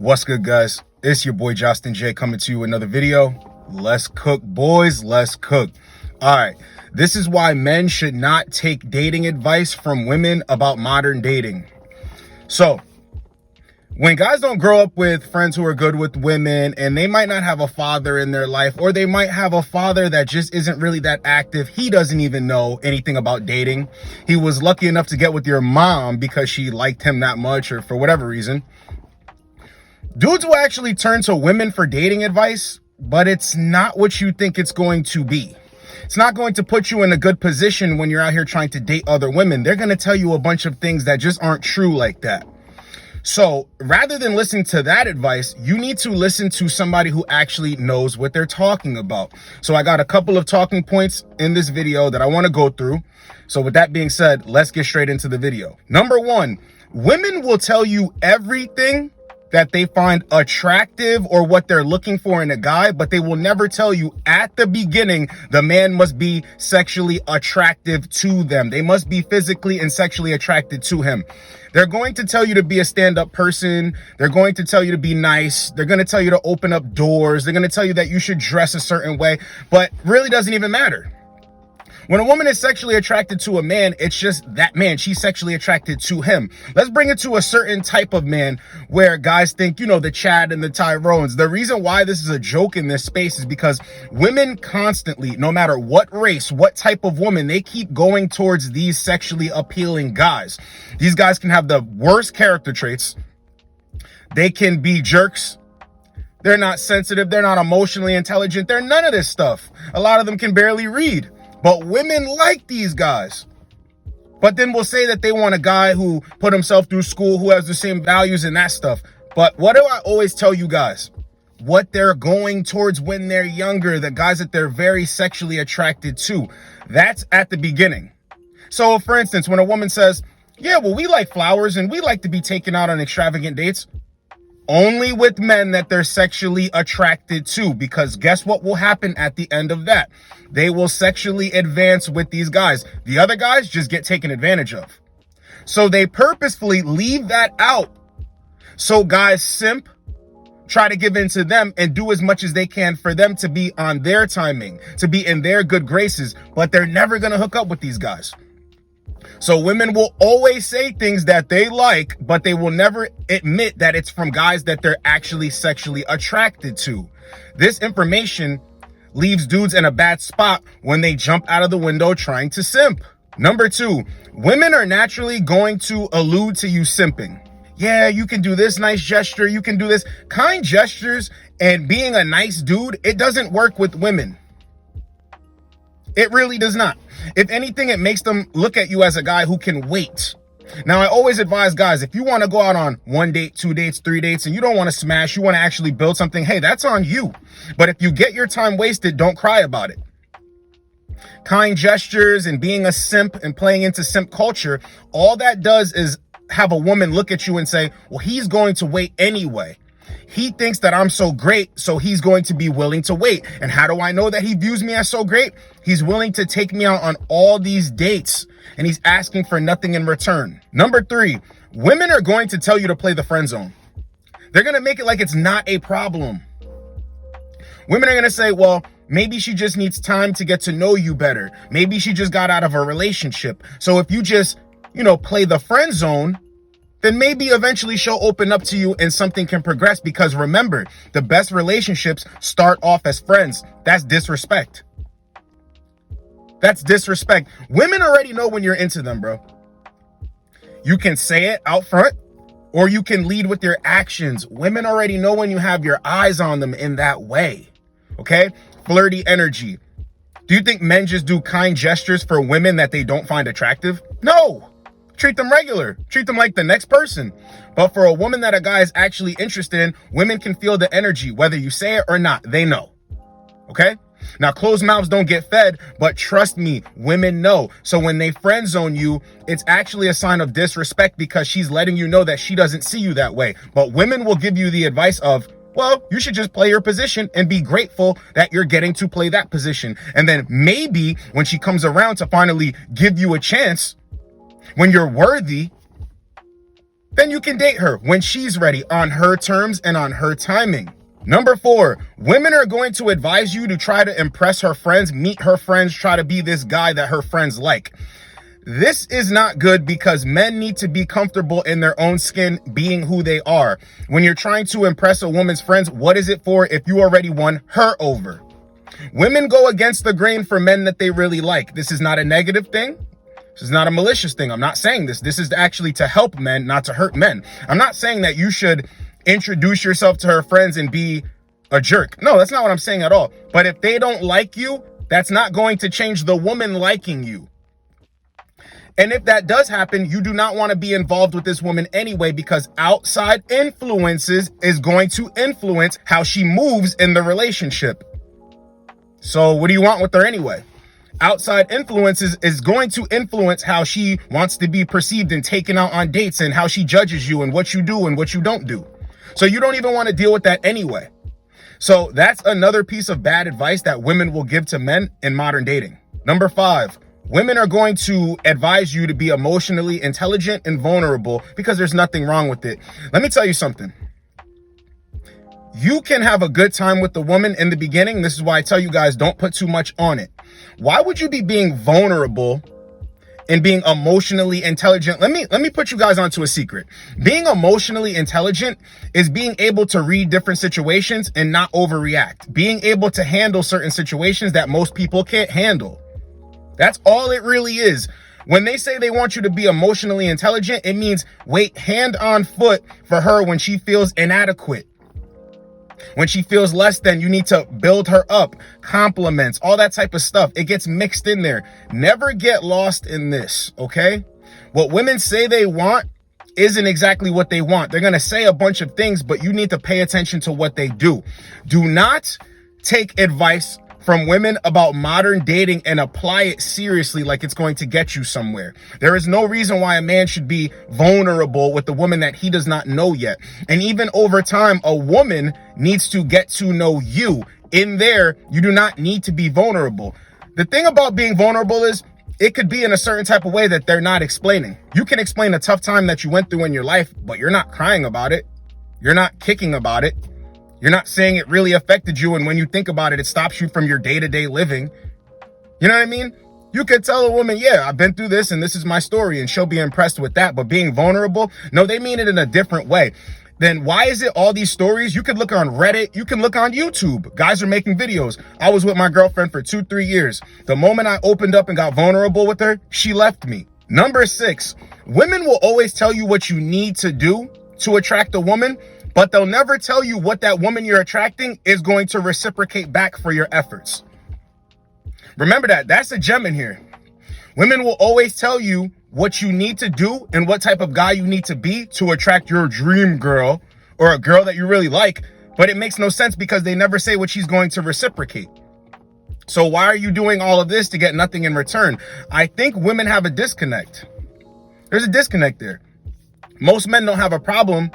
What's good, guys? It's your boy Justin J coming to you with another video. Let's cook, boys. Let's cook. All right. This is why men should not take dating advice from women about modern dating. So, when guys don't grow up with friends who are good with women, and they might not have a father in their life, or they might have a father that just isn't really that active. He doesn't even know anything about dating. He was lucky enough to get with your mom because she liked him that much or for whatever reason. Dudes will actually turn to women for dating advice, but it's not what you think it's going to be. It's not going to put you in a good position when you're out here trying to date other women. They're going to tell you a bunch of things that just aren't true like that. So rather than listening to that advice, you need to listen to somebody who actually knows what they're talking about. So I got a couple of talking points in this video that I want to go through. So with that being said, let's get straight into the video. Number one, women will tell you everything that they find attractive or what they're looking for in a guy, but they will never tell you at the beginning the man must be sexually attractive to them. They must be physically and sexually attracted to him. They're going to tell you to be a stand-up person. They're going to tell you to be nice. They're going to tell you to open up doors. They're going to tell you that you should dress a certain way, but really doesn't even matter. When a woman is sexually attracted to a man, it's just that man. She's sexually attracted to him. Let's bring it to a certain type of man where guys think, the Chad and the Tyrones. The reason why this is a joke in this space is because women constantly, no matter what race, what type of woman, they keep going towards these sexually appealing guys. These guys can have the worst character traits. They can be jerks. They're not sensitive. They're not emotionally intelligent. They're none of this stuff. A lot of them can barely read. But women like these guys. But then we'll say that they want a guy who put himself through school, who has the same values and that stuff. But what do I always tell you guys? What they're going towards when they're younger, the guys that they're very sexually attracted to. That's at the beginning. So, for instance, when a woman says, yeah, well, we like flowers and we like to be taken out on extravagant dates. Only with men that they're sexually attracted to, because guess what will happen at the end of that? They will sexually advance with these guys. The other guys just get taken advantage of. So they purposefully leave that out. So guys simp, try to give in to them and do as much as they can for them to be on their timing, to be in their good graces, but they're never going to hook up with these guys. So women will always say things that they like, but they will never admit that it's from guys that they're actually sexually attracted to. This information leaves dudes in a bad spot when they jump out of the window trying to simp. Number two, women are naturally going to allude to you simping. Yeah, you can do this nice gesture. You can do this. Kind gestures and being a nice dude, it doesn't work with women. It really does not. If anything, it makes them look at you as a guy who can wait. Now, I always advise guys, if you want to go out on 1 date, 2 dates, 3 dates, and you don't want to smash, you want to actually build something, hey, that's on you. But if you get your time wasted, don't cry about it. Kind gestures and being a simp and playing into simp culture, all that does is have a woman look at you and say, well, he's going to wait anyway. He thinks that I'm so great, so he's going to be willing to wait. And how do I know that he views me as so great? He's willing to take me out on all these dates, and he's asking for nothing in return. Number three, women are going to tell you to play the friend zone. They're going to make it like it's not a problem. Women are going to say, well, maybe she just needs time to get to know you better. Maybe she just got out of a relationship. So if you just, play the friend zone, then maybe eventually she'll open up to you and something can progress. Because remember, the best relationships start off as friends. That's disrespect. That's disrespect. Women already know when you're into them, bro. You can say it out front or you can lead with your actions. Women already know when you have your eyes on them in that way. Okay? Flirty energy. Do you think men just do kind gestures for women that they don't find attractive? No. Treat them regular. Treat them like the next person. But for a woman that a guy is actually interested in, women can feel the energy, whether you say it or not. They know. Okay? Now, closed mouths don't get fed, but trust me, women know. So when they friend zone you, it's actually a sign of disrespect because she's letting you know that she doesn't see you that way. But women will give you the advice of, well, you should just play your position and be grateful that you're getting to play that position. And then maybe when she comes around to finally give you a chance, when you're worthy, then you can date her when she's ready, on her terms and on her timing. Number 4, women are going to advise you to try to impress her friends, meet her friends, try to be this guy that her friends like. This is not good because men need to be comfortable in their own skin being who they are. When you're trying to impress a woman's friends, what is it for if you already won her over? Women go against the grain for men that they really like. This is not a negative thing. This is not a malicious thing. I'm not saying this. This is actually to help men, not to hurt men. I'm not saying that you should introduce yourself to her friends and be a jerk. No, that's not what I'm saying at all. But if they don't like you, that's not going to change the woman liking you. And if that does happen, you do not want to be involved with this woman anyway, because outside influences is going to influence how she moves in the relationship. So what do you want with her anyway? Outside influences is going to influence how she wants to be perceived and taken out on dates and how she judges you and what you do and what you don't do. So you don't even want to deal with that anyway. So that's another piece of bad advice that women will give to men in modern dating. Number 5, women are going to advise you to be emotionally intelligent and vulnerable because there's nothing wrong with it. Let me tell you something. You can have a good time with the woman in the beginning. This is why I tell you guys, don't put too much on it. Why would you be being vulnerable and being emotionally intelligent? Let me put you guys onto a secret. Being emotionally intelligent is being able to read different situations and not overreact. Being able to handle certain situations that most people can't handle. That's all it really is. When they say they want you to be emotionally intelligent, it means wait hand on foot for her when she feels inadequate. When she feels less than, you need to build her up, compliments, all that type of stuff. It gets mixed in there. Never get lost in this, okay? What women say they want isn't exactly what they want. They're going to say a bunch of things, but you need to pay attention to what they do. Do not take advice from women about modern dating and apply it seriously like it's going to get you somewhere. There is no reason why a man should be vulnerable with a woman that he does not know yet. And even over time, a woman needs to get to know you. In there, you do not need to be vulnerable. The thing about being vulnerable is it could be in a certain type of way that they're not explaining. You can explain a tough time that you went through in your life, but you're not crying about it. You're not kicking about it. You're not saying it really affected you, and when you think about it, it stops you from your day-to-day living. You know what I mean? You could tell a woman, yeah, I've been through this and this is my story, and she'll be impressed with that. But being vulnerable, no, they mean it in a different way. Then why is it all these stories? You could look on Reddit. You can look on YouTube. Guys are making videos. I was with my girlfriend for 2-3 years. The moment I opened up and got vulnerable with her, she left me. Number 6, women will always tell you what you need to do to attract a woman, but they'll never tell you what that woman you're attracting is going to reciprocate back for your efforts. Remember that. That's a gem in here. Women will always tell you what you need to do and what type of guy you need to be to attract your dream girl or a girl that you really like, but it makes no sense because they never say what she's going to reciprocate. So why are you doing all of this to get nothing in return? I think women have a disconnect. There's a disconnect there. Most men don't have a problem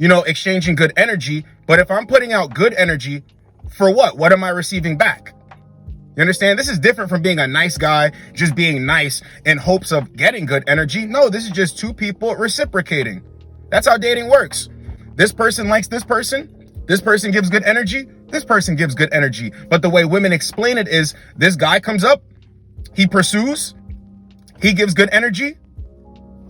exchanging good energy. But if I'm putting out good energy, for what? What am I receiving back? You understand? This is different from being a nice guy, just being nice in hopes of getting good energy. No, this is just two people reciprocating. That's how dating works. This person likes this person gives good energy, this person gives good energy. But the way women explain it is this guy comes up, he pursues, he gives good energy,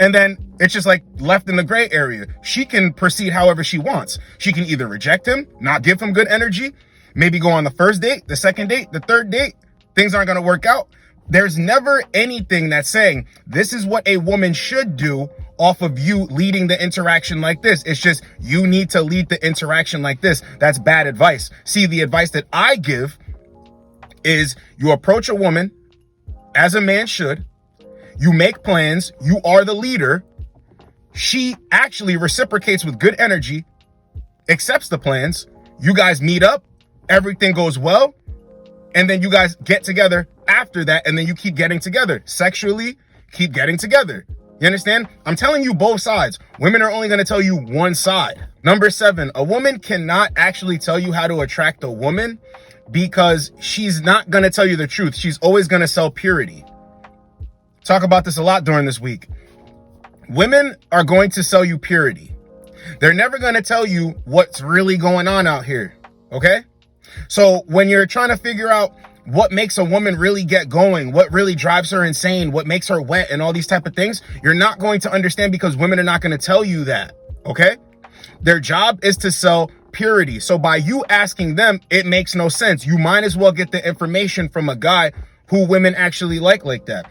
and then it's just like left in the gray area. She can proceed however she wants. She can either reject him, not give him good energy, maybe go on the first date, the second date, the third date. Things aren't going to work out. There's never anything that's saying this is what a woman should do off of you leading the interaction like this. It's just you need to lead the interaction like this. That's bad advice. See, the advice that I give is you approach a woman as a man should. You make plans. You are the leader. She actually reciprocates with good energy, accepts the plans. You guys meet up. Everything goes well. And then you guys get together after that. And then you keep getting together. Sexually, keep getting together. You understand? I'm telling you both sides. Women are only going to tell you one side. Number 7, a woman cannot actually tell you how to attract a woman because she's not going to tell you the truth. She's always going to sell purity. Talk about this a lot during this week. Women are going to sell you purity. They're never going to tell you what's really going on out here. Okay? So when you're trying to figure out what makes a woman really get going, what really drives her insane, what makes her wet, and all these type of things, you're not going to understand because women are not going to tell you that. Okay? Their job is to sell purity. So by you asking them, it makes no sense. You might as well get the information from a guy who women actually like that.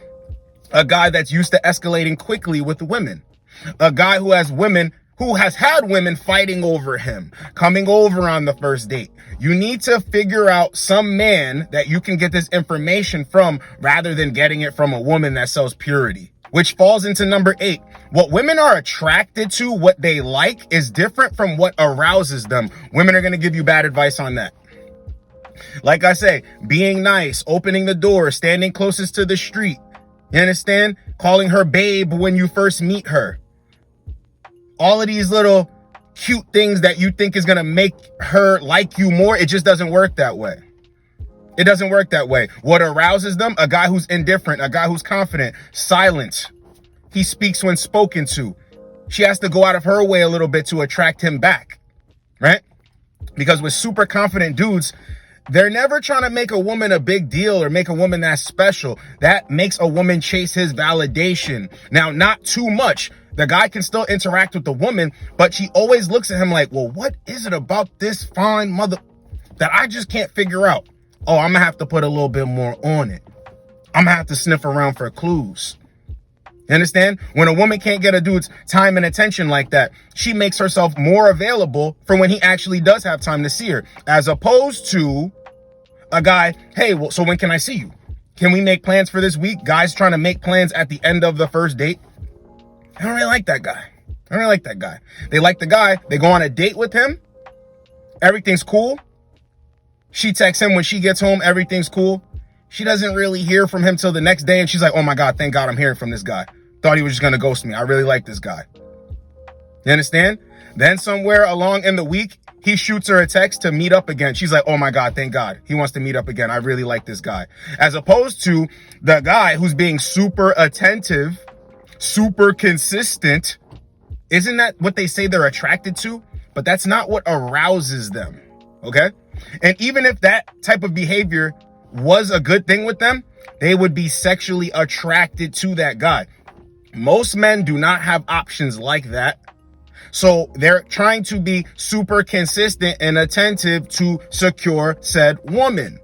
A guy that's used to escalating quickly with women. A guy who has had women fighting over him, coming over on the first date. You need to figure out some man that you can get this information from rather than getting it from a woman that sells purity, which falls into number 8. What women are attracted to, what they like, is different from what arouses them. Women are going to give you bad advice on that. Like I say, being nice, opening the door, standing closest to the street. You understand? Calling her babe when you first meet her. All of these little cute things that you think is going to make her like you more, it just doesn't work that way. It doesn't work that way. What arouses them? A guy who's indifferent, a guy who's confident, silent. He speaks when spoken to. She has to go out of her way a little bit to attract him back, right? Because with super confident dudes, they're never trying to make a woman a big deal or make a woman that special. That makes a woman chase his validation. Now, not too much. The guy can still interact with the woman, but she always looks at him like, well, what is it about this fine mother that I just can't figure out? Oh, I'm gonna have to put a little bit more on it. I'm gonna have to sniff around for clues. You understand? When a woman can't get a dude's time and attention like that, she makes herself more available for when he actually does have time to see her, as opposed to a guy, hey, well, so when can I see you? Can we make plans for this week? Guys trying to make plans at the end of the first date. I don't really like that guy. I don't really like that guy. They like the guy. They go on a date with him. Everything's cool. She texts him when she gets home. Everything's cool. She doesn't really hear from him till the next day. And she's like, oh my God, thank God I'm hearing from this guy. Thought he was just going to ghost me. I really like this guy. You understand? Then somewhere along in the week, he shoots her a text to meet up again. She's like, oh my God, thank God. He wants to meet up again. I really like this guy. As opposed to the guy who's being super attentive, super consistent. Isn't that what they say they're attracted to? But that's not what arouses them. Okay? And even if that type of behavior was a good thing with them, they would be sexually attracted to that guy. Most men do not have options like that. So they're trying to be super consistent and attentive to secure said woman.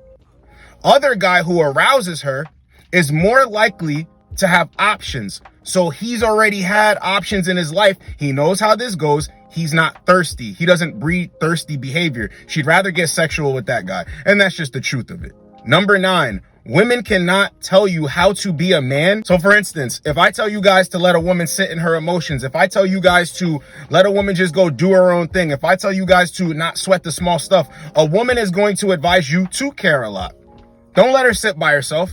Other guy who arouses her is more likely to have options. So he's already had options in his life. He knows how this goes. He's not thirsty. He doesn't breed thirsty behavior. She'd rather get sexual with that guy. And that's just the truth of it. Number 9, women cannot tell you how to be a man. So for instance, if I tell you guys to let a woman sit in her emotions, if I tell you guys to let a woman just go do her own thing, if I tell you guys to not sweat the small stuff, a woman is going to advise you to care a lot. Don't let her sit by herself.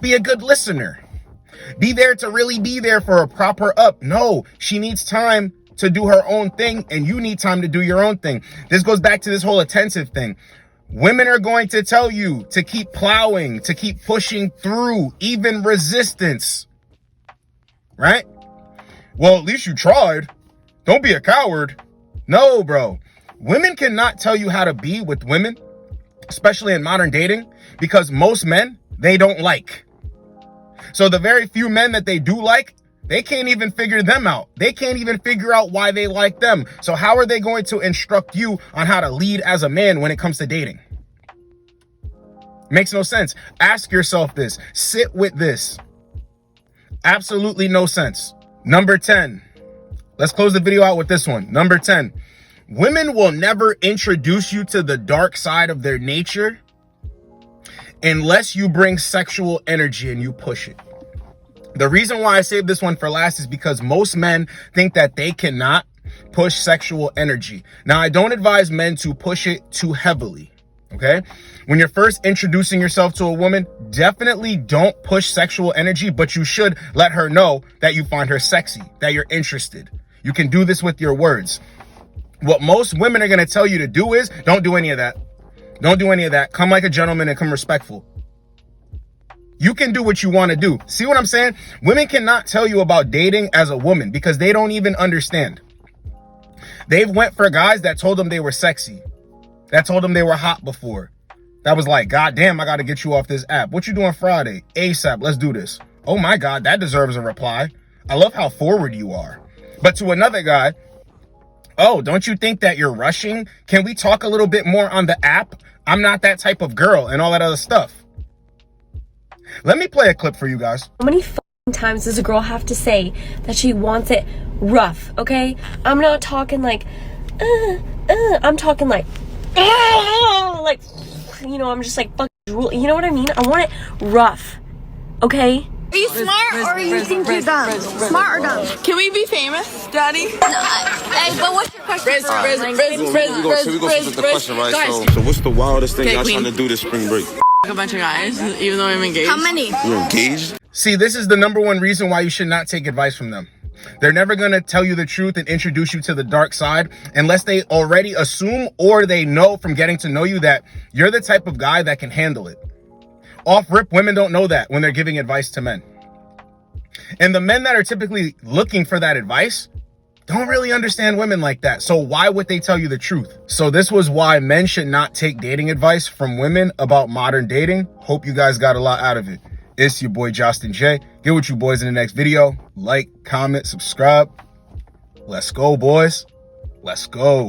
Be a good listener. Be there to really be there for a proper up. No, she needs time to do her own thing, and you need time to do your own thing. This goes back to this whole attentive thing. Women are going to tell you to keep plowing, to keep pushing through, even resistance. Right? Well, at least you tried. Don't be a coward. No, bro. Women cannot tell you how to be with women, especially in modern dating, because most men, they don't like. So the very few men that they do like, they can't even figure them out. They can't even figure out why they like them. So how are they going to instruct you on how to lead as a man when it comes to dating? Makes no sense. Ask yourself this. Sit with this. Absolutely no sense. Number 10. Let's close the video out with this one. Number 10. Women will never introduce you to the dark side of their nature unless you bring sexual energy and you push it. The reason why I saved this one for last is because most men think that they cannot push sexual energy. Now, I don't advise men to push it too heavily, okay? When you're first introducing yourself to a woman, definitely don't push sexual energy, but you should let her know that you find her sexy, that you're interested. You can do this with your words. What most women are going to tell you to do is don't do any of that. Don't do any of that. Come like a gentleman and come respectful. You can do what you want to do. See what I'm saying? Women cannot tell you about dating as a woman because they don't even understand. They've went for guys that told them they were sexy, that told them they were hot before. That was like, God damn, I got to get you off this app. What you doing Friday? ASAP, let's do this. Oh my God, that deserves a reply. I love how forward you are. But to another guy, oh, don't you think that you're rushing? Can we talk a little bit more on the app? I'm not that type of girl and all that other stuff. Let me play a clip for you guys. How many times does a girl have to say that she wants it rough, okay? I'm not talking like, I'm talking like, you know, I'm just like, fuck, you know what I mean? I want it rough, okay? Are you smart or you think you're dumb? Smart or dumb? Can we be famous, Daddy? No. Hey, but what's your question? We're gonna switch the question, right? So what's the wildest thing y'all trying to do this spring break? A bunch of guys, even though I'm engaged. How many? You engaged? See, this is the #1 reason why you should not take advice from them. They're never going to tell you the truth and introduce you to the dark side unless they already assume or they know from getting to know you that you're the type of guy that can handle it. Off rip, women don't know that when they're giving advice to men. And the men that are typically looking for that advice don't really understand women like that. So why would they tell you the truth? So this was why men should not take dating advice from women about modern dating. Hope you guys got a lot out of it. It's your boy, Justin J. Get with you boys in the next video. Like, comment, subscribe. Let's go, boys. Let's go.